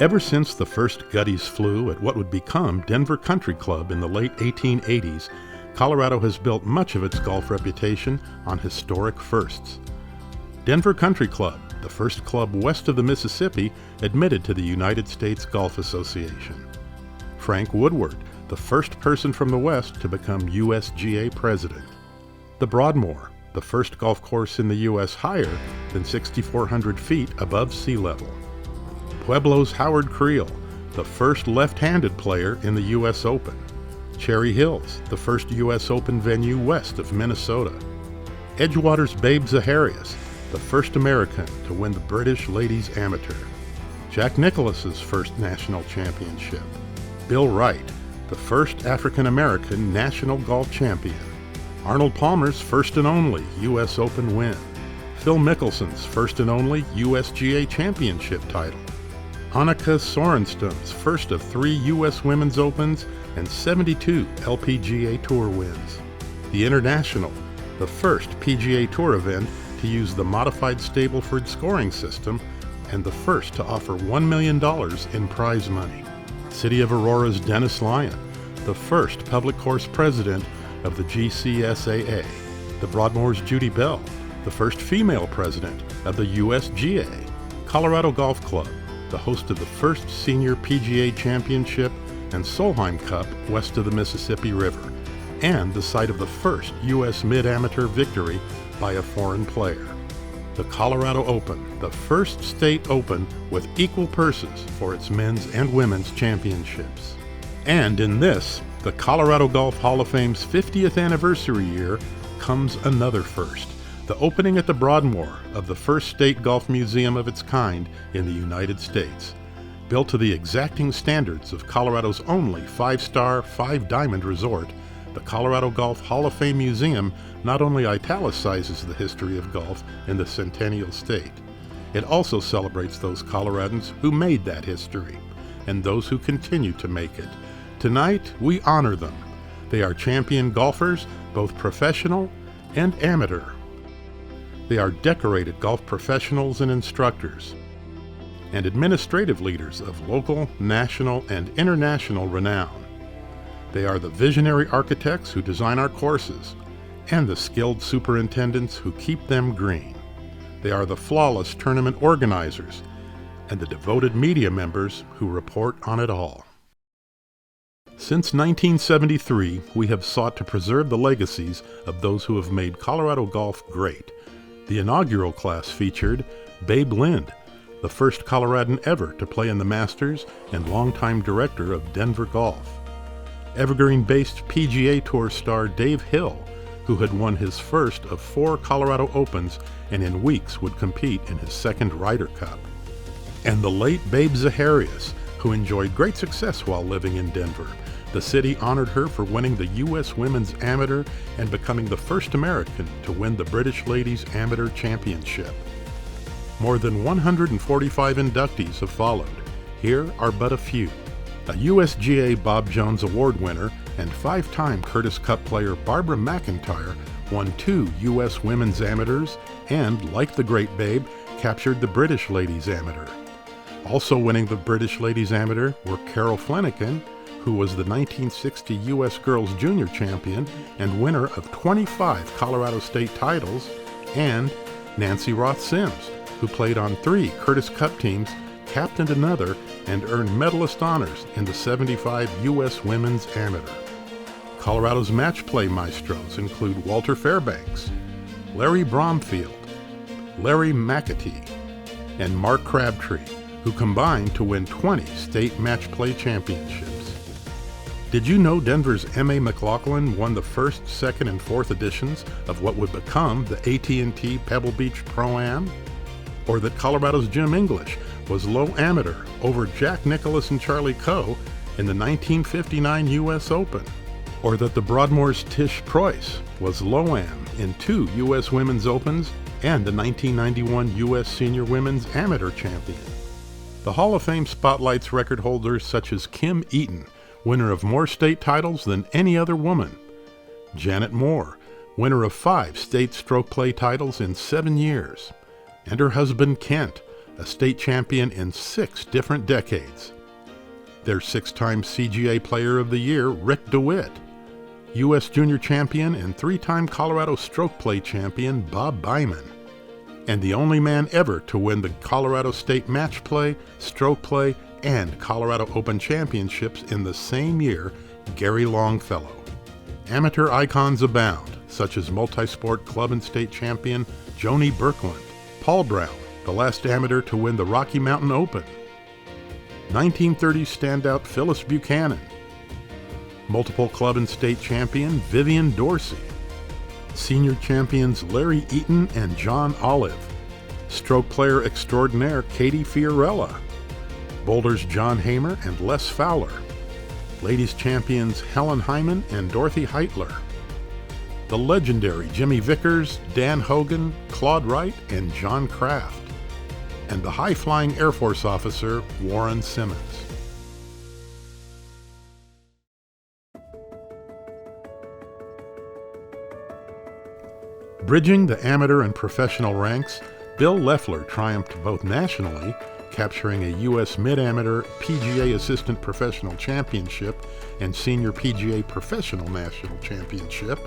Ever since the first Gutties flew at what would become Denver Country Club in the late 1880s, Colorado has built much of its golf reputation on historic firsts. Denver Country Club, the first club west of the Mississippi admitted to the United States Golf Association. Frank Woodward, the first person from the West to become USGA president. The Broadmoor, the first golf course in the U.S. higher than 6,400 feet above sea level. Pueblo's Howard Creel, the first left-handed player in the U.S. Open. Cherry Hills, the first U.S. Open venue west of Minnesota. Edgewater's Babe Zaharias, the first American to win the British Ladies Amateur. Jack Nicklaus's first national championship. Bill Wright, the first African-American national golf champion. Arnold Palmer's first and only U.S. Open win. Phil Mickelson's first and only USGA championship title. Annika Sorenstam's first of 3 U.S. Women's Opens and 72 LPGA Tour wins. The International, the first PGA Tour event to use the modified Stableford scoring system and the first to offer $1 million in prize money. City of Aurora's Dennis Lyon, the first public course president of the GCSAA. The Broadmoor's Judy Bell, the first female president of the USGA. Colorado Golf Club, the host of the first senior PGA championship and Solheim Cup west of the Mississippi River, and the site of the first U.S. mid-amateur victory by a foreign player. The Colorado Open, the first state open with equal purses for its men's and women's championships. And in this, the Colorado Golf Hall of Fame's 50th anniversary year, comes another first, the opening at the Broadmoor of the first state golf museum of its kind in the United States. Built to the exacting standards of Colorado's only 5-star, 5-diamond resort, the Colorado Golf Hall of Fame Museum not only italicizes the history of golf in the Centennial State, it also celebrates those Coloradans who made that history and those who continue to make it. Tonight, we honor them. They are champion golfers, both professional and amateur. They are decorated golf professionals and instructors, and administrative leaders of local, national, and international renown. They are the visionary architects who design our courses, and the skilled superintendents who keep them green. They are the flawless tournament organizers, and the devoted media members who report on it all. Since 1973, we have sought to preserve the legacies of those who have made Colorado golf great. The inaugural class featured Babe Lind, the first Coloradan ever to play in the Masters and longtime director of Denver Golf. Evergreen-based PGA Tour star Dave Hill, who had won his first of 4 Colorado Opens and in weeks would compete in his second Ryder Cup. And the late Babe Zaharias, who enjoyed great success while living in Denver. The city honored her for winning the U.S. Women's Amateur and becoming the first American to win the British Ladies Amateur Championship. More than 145 inductees have followed. Here are but a few. A USGA Bob Jones Award winner and 5-time Curtis Cup player Barbara McIntyre won 2 U.S. Women's Amateurs and, like the great Babe, captured the British Ladies Amateur. Also winning the British Ladies Amateur were Carol Flanagan, who was the 1960 U.S. Girls Junior Champion and winner of 25 Colorado State titles, and Nancy Roth Sims, who played on 3 Curtis Cup teams, captained another, and earned medalist honors in the 75 U.S. Women's Amateur. Colorado's match play maestros include Walter Fairbanks, Larry Bromfield, Larry McAtee, and Mark Crabtree, who combined to win 20 state match play championships. Did you know Denver's M.A. McLaughlin won the first, second, and fourth editions of what would become the AT&T Pebble Beach Pro-Am? Or that Colorado's Jim English was low amateur over Jack Nicklaus and Charlie Coe in the 1959 U.S. Open? Or that the Broadmoor's Tish Preuss was low-am in 2 U.S. Women's Opens and the 1991 U.S. Senior Women's Amateur Champion? The Hall of Fame spotlights record holders such as Kim Eaton, winner of more state titles than any other woman. Janet Moore, winner of 5 state stroke play titles in 7 years. And her husband Kent, a state champion in 6 different decades. There's 6-time CGA Player of the Year Rick DeWitt, U.S. Junior Champion and 3-time Colorado Stroke Play Champion Bob Byman, and the only man ever to win the Colorado State Match Play, Stroke Play, and Colorado Open Championships in the same year, Gary Longfellow. Amateur icons abound, such as multi-sport club and state champion Joni Birkeland, Paul Brown, the last amateur to win the Rocky Mountain Open, 1930s standout Phyllis Buchanan, multiple club and state champion Vivian Dorsey, senior champions Larry Eaton and John Olive, stroke player extraordinaire Katie Fiorella, boulders John Hamer and Les Fowler, ladies champions Helen Hyman and Dorothy Heitler, the legendary Jimmy Vickers, Dan Hogan, Claude Wright, and John Kraft, and the high-flying Air Force officer Warren Simmons. Bridging the amateur and professional ranks, Bill Loeffler triumphed both nationally, capturing a U.S. Mid-Amateur PGA Assistant Professional Championship and Senior PGA Professional National Championship,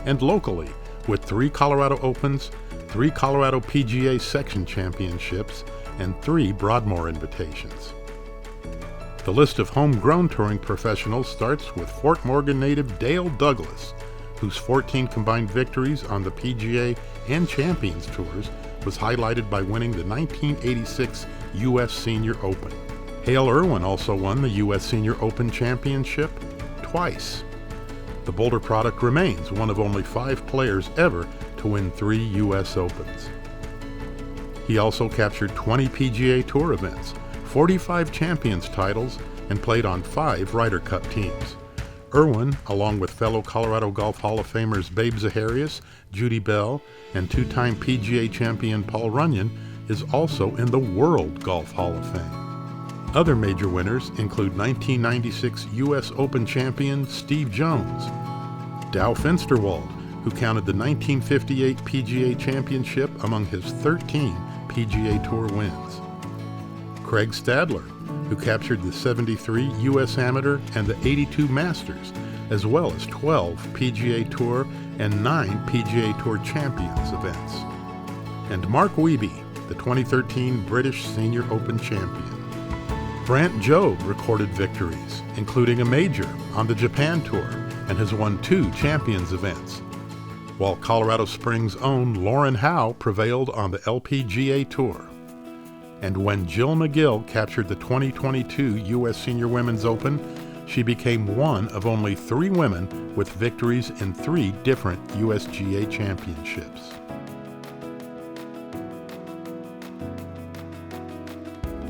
and locally with 3 Colorado Opens, 3 Colorado PGA Section Championships, and 3 Broadmoor Invitations. The list of homegrown touring professionals starts with Fort Morgan native Dale Douglas, whose 14 combined victories on the PGA and Champions Tours was highlighted by winning the 1986 U.S. Senior Open. Hale Irwin also won the U.S. Senior Open Championship twice. The Boulder product remains one of only 5 players ever to win 3 U.S. Opens. He also captured 20 PGA Tour events, 45 Champions titles, and played on 5 Ryder Cup teams. Irwin, along with fellow Colorado Golf Hall of Famers Babe Zaharias, Judy Bell, and 2-time PGA champion Paul Runyon, is also in the World Golf Hall of Fame. Other major winners include 1996 U.S. Open champion Steve Jones, Dow Finsterwald, who counted the 1958 PGA Championship among his 13 PGA Tour wins, Craig Stadler, who captured the 73 U.S. Amateur and the 82 Masters, as well as 12 PGA Tour and 9 PGA Tour Champions events, and Mark Wiebe, the 2013 British Senior Open champion. Brant Jobe recorded victories, including a major on the Japan Tour, and has won 2 Champions events, while Colorado Springs' own Lauren Howe prevailed on the LPGA Tour. And when Jill McGill captured the 2022 U.S. Senior Women's Open, she became one of only 3 women with victories in 3 different USGA championships.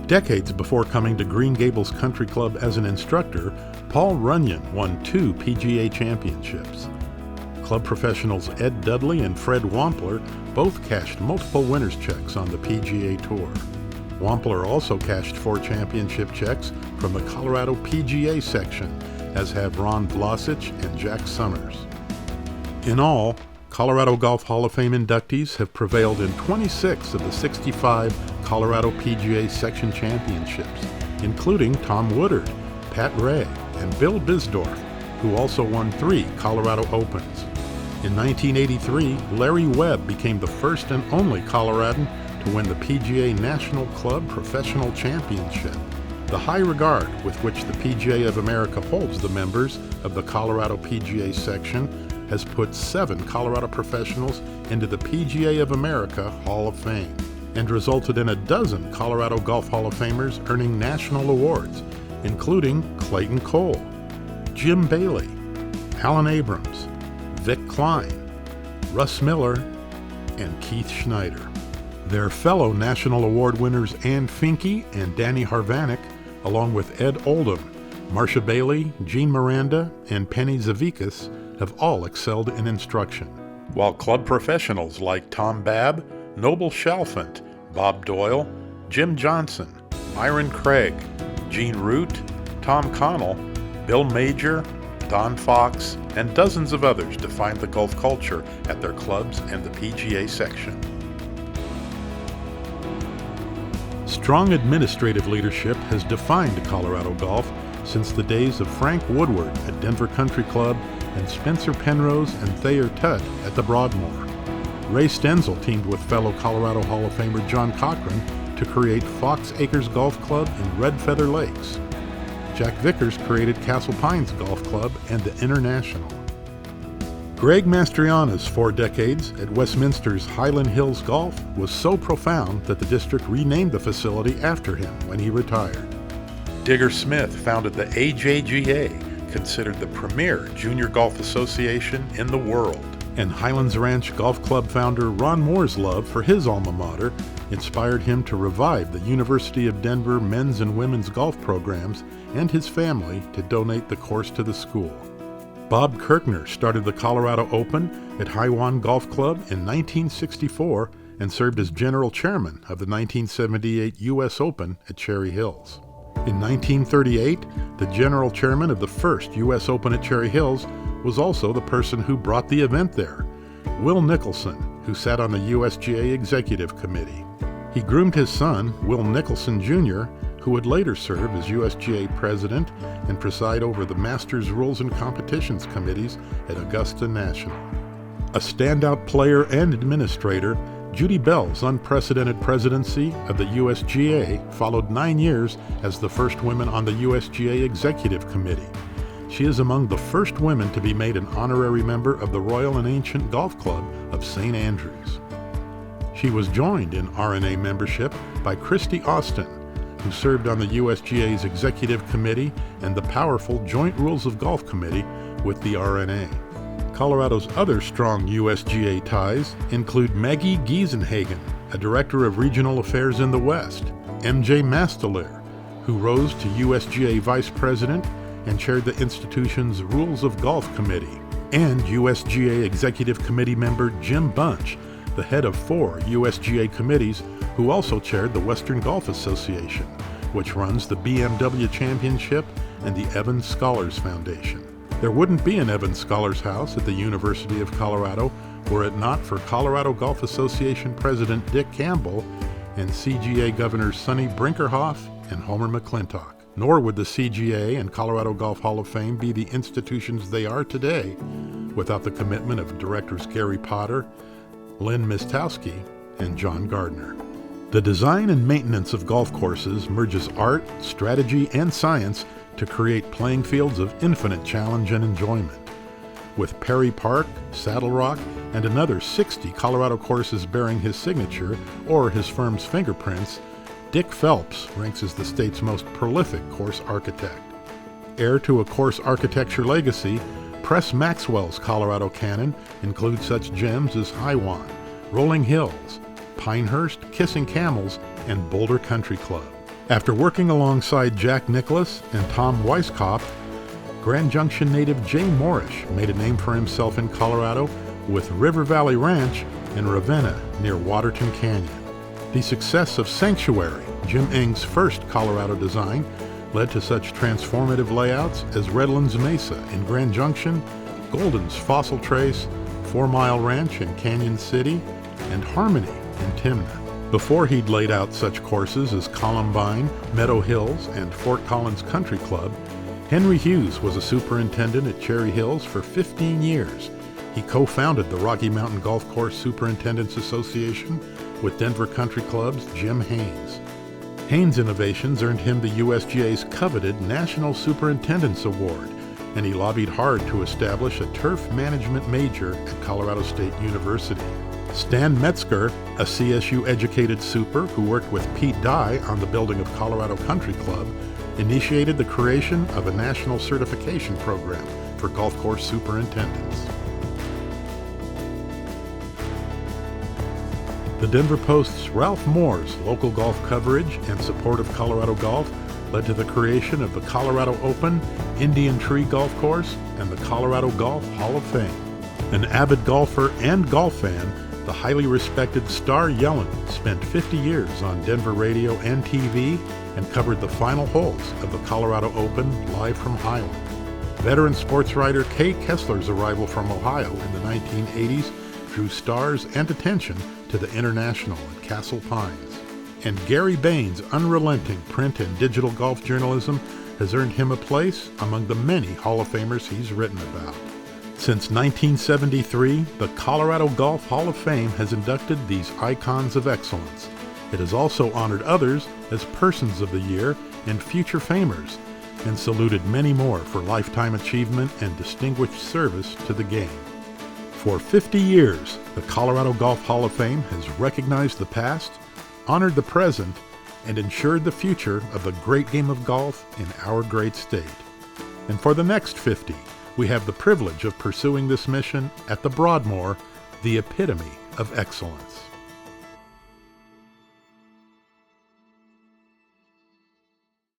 Decades before coming to Green Gables Country Club as an instructor, Paul Runyon won 2 PGA championships. Club professionals Ed Dudley and Fred Wampler both cashed multiple winners' checks on the PGA Tour. Wampler also cashed 4 championship checks from the Colorado PGA section, as have Ron Vlasich and Jack Summers. In all, Colorado Golf Hall of Fame inductees have prevailed in 26 of the 65 Colorado PGA section championships, including Tom Woodard, Pat Ray, and Bill Bisdorf, who also won 3 Colorado Opens. In 1983, Larry Webb became the first and only Coloradan to win the PGA National Club Professional Championship. The high regard with which the PGA of America holds the members of the Colorado PGA section has put 7 Colorado professionals into the PGA of America Hall of Fame, and resulted in a dozen Colorado Golf Hall of Famers earning national awards, including Clayton Cole, Jim Bailey, Alan Abrams, Vic Klein, Russ Miller, and Keith Schneider. Their fellow national award winners Ann Finke and Danny Harvanek, along with Ed Oldham, Marcia Bailey, Jean Miranda, and Penny Zavikas, have all excelled in instruction, while club professionals like Tom Babb, Noble Chalfant, Bob Doyle, Jim Johnson, Myron Craig, Gene Root, Tom Connell, Bill Major, Don Fox, and dozens of others define the golf culture at their clubs and the PGA section. Strong administrative leadership has defined Colorado golf since the days of Frank Woodward at Denver Country Club and Spencer Penrose and Thayer Tutt at the Broadmoor. Ray Stenzel teamed with fellow Colorado Hall of Famer John Cochran to create Fox Acres Golf Club in Red Feather Lakes. Jack Vickers created Castle Pines Golf Club and the International. Greg Mastriana's 4 decades at Westminster's Highland Hills Golf was so profound that the district renamed the facility after him when he retired. Digger Smith founded the AJGA, considered the premier junior golf association in the world. And Highlands Ranch Golf Club founder Ron Moore's love for his alma mater inspired him to revive the University of Denver men's and women's golf programs and his family to donate the course to the school. Bob Kirkner started the Colorado Open at Highwan Golf Club in 1964 and served as general chairman of the 1978 U.S. Open at Cherry Hills. In 1938, the general chairman of the first U.S. Open at Cherry Hills was also the person who brought the event there, Will Nicholson, who sat on the USGA Executive Committee. He groomed his son, Will Nicholson Jr., who would later serve as USGA president and preside over the Masters Rules and Competitions Committees at Augusta National. A standout player and administrator, Judy Bell's unprecedented presidency of the USGA followed 9 years as the first woman on the USGA Executive Committee. She is among the first women to be made an honorary member of the Royal and Ancient Golf Club of St. Andrews. She was joined in RNA membership by Christy Austin, who served on the USGA's Executive Committee and the powerful Joint Rules of Golf Committee with the RNA. Colorado's other strong USGA ties include Maggie Giesenhagen, a Director of Regional Affairs in the West, MJ Mastelier, who rose to USGA Vice President and chaired the institution's Rules of Golf Committee, and USGA Executive Committee member Jim Bunch, the head of 4 USGA committees, who also chaired the Western Golf Association, which runs the BMW Championship and the Evans Scholars Foundation. There wouldn't be an Evans Scholars House at the University of Colorado were it not for Colorado Golf Association President Dick Campbell and CGA Governors Sonny Brinkerhoff and Homer McClintock. Nor would the CGA and Colorado Golf Hall of Fame be the institutions they are today without the commitment of directors Gary Potter, Lynn Mistowski, and John Gardner. The design and maintenance of golf courses merges art, strategy, and science to create playing fields of infinite challenge and enjoyment. With Perry Park, Saddle Rock, and another 60 Colorado courses bearing his signature or his firm's fingerprints, Dick Phelps ranks as the state's most prolific course architect. Heir to a course architecture legacy, Press Maxwell's Colorado canon includes such gems as Highwan, Rolling Hills, Pinehurst, Kissing Camels, and Boulder Country Club. After working alongside Jack Nicklaus and Tom Weiskopf, Grand Junction native Jay Morrish made a name for himself in Colorado with River Valley Ranch in Ravenna near Waterton Canyon. The success of Sanctuary, Jim Eng's first Colorado design, led to such transformative layouts as Redlands Mesa in Grand Junction, Golden's Fossil Trace, 4 Mile Ranch in Canyon City, and Harmony in Timna. Before he'd laid out such courses as Columbine, Meadow Hills, and Fort Collins Country Club, Henry Hughes was a superintendent at Cherry Hills for 15 years. He co-founded the Rocky Mountain Golf Course Superintendents Association with Denver Country Club's Jim Haynes. Haynes' innovations earned him the USGA's coveted National Superintendents Award, and he lobbied hard to establish a turf management major at Colorado State University. Stan Metzger, a CSU-educated super who worked with Pete Dye on the building of Colorado Country Club, initiated the creation of a national certification program for golf course superintendents. The Denver Post's Ralph Moore's local golf coverage and support of Colorado golf led to the creation of the Colorado Open, Indian Tree Golf Course, and the Colorado Golf Hall of Fame. An avid golfer and golf fan, the highly respected Star Yellen spent 50 years on Denver radio and TV and covered the final holes of the Colorado Open live from Highland. Veteran sports writer Kay Kessler's arrival from Ohio in the 1980s drew stars and attention to the International at Castle Pines. and Gary Bain's unrelenting print and digital golf journalism has earned him a place among the many Hall of Famers he's written about. Since 1973, the Colorado Golf Hall of Fame has inducted these icons of excellence. It has also honored others as Persons of the Year and Future Famers, and saluted many more for lifetime achievement and distinguished service to the game. For 50 years, the Colorado Golf Hall of Fame has recognized the past, honored the present, and ensured the future of the great game of golf in our great state. And for the next 50, we have the privilege of pursuing this mission at the Broadmoor, the epitome of excellence.